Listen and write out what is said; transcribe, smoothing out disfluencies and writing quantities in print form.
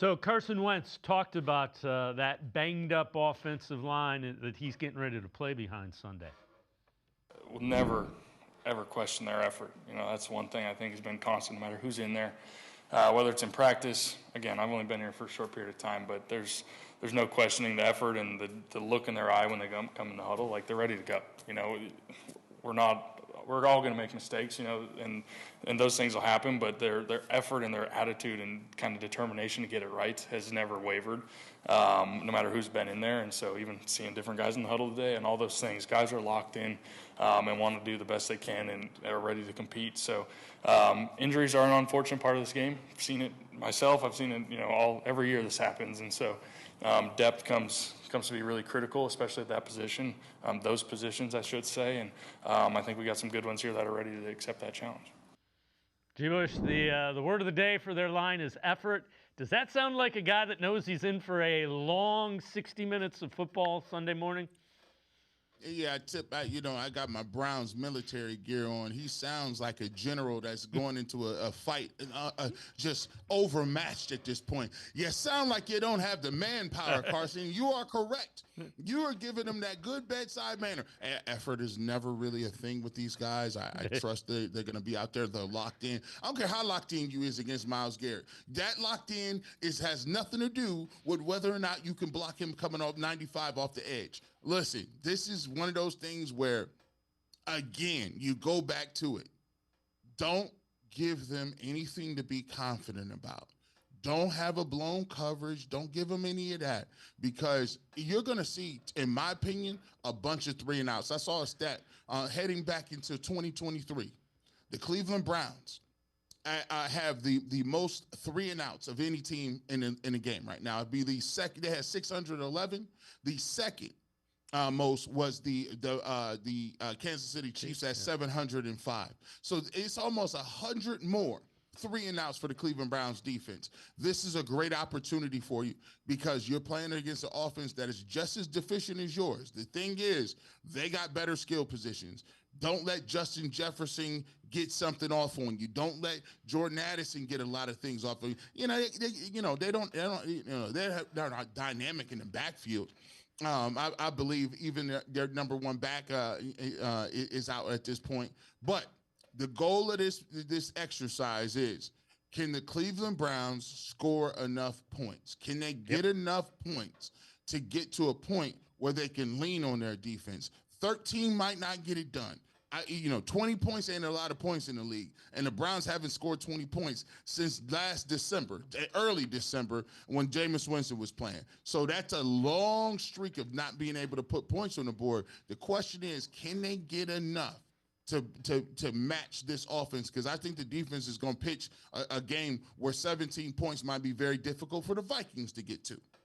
So Carson Wentz talked about that banged-up offensive line that he's getting ready to play behind Sunday. We'll never, ever question their effort. That's one thing I think has been constant, no matter who's in there, whether it's in practice. Again, I've only been here for a short period of time, but there's no questioning the effort and the look in their eye when they come in the huddle, like they're ready to go. We're all going to make mistakes, and those things will happen, but their effort and their attitude and kind of determination to get it right has never wavered, no matter who's been in there. And so even seeing different guys in the huddle today and all those things, guys are locked in and want to do the best they can and are ready to compete. So injuries are an unfortunate part of this game. I've seen it myself. I've seen it, every year this happens. And so depth comes to be really critical, especially at that position, those positions, I should say. And I think we got some good ones here that are ready to accept that challenge. G-Bush, the word of the day for their line is effort. Does that sound like a guy that knows he's in for a long 60 minutes of football Sunday morning? Yeah, I got my Browns military gear on. He sounds like a general that's going into a fight, just overmatched at this point. You sound like you don't have the manpower, Carson. You are correct. You are giving them that good bedside manner. Effort is never really a thing with these guys. I trust they're going to be out there. They're locked in. I don't care how locked in you is against Myles Garrett. That locked in has nothing to do with whether or not you can block him coming off 95 off the edge. Listen, this is one of those things where, again, you go back to it. Don't give them anything to be confident about. Don't have a blown coverage. Don't give them any of that, because you're going to see, in my opinion, a bunch of 3-and-outs. I saw a stat heading back into 2023. The Cleveland Browns have the most 3-and-outs of any team in a game right now. It'd be the second. They had 611. The second most was the Kansas City Chiefs at 705. So it's almost 100 more 3-and-outs for the Cleveland Browns defense. This is a great opportunity for you because you're playing against an offense that is just as deficient as yours. The thing is, they got better skill positions. Don't let Justin Jefferson get something off on you. Don't let Jordan Addison get a lot of things off of you. They're not dynamic in the backfield. I believe even their number one back is out at this point. But the goal of this exercise is, can the Cleveland Browns score enough points? Can they get enough points to get to a point where they can lean on their defense? 13 might not get it done. 20 points ain't a lot of points in the league. And the Browns haven't scored 20 points since last December, early December, when Jameis Winston was playing. So that's a long streak of not being able to put points on the board. The question is, can they get enough to match this offense? Because I think the defense is going to pitch a game where 17 points might be very difficult for the Vikings to get to.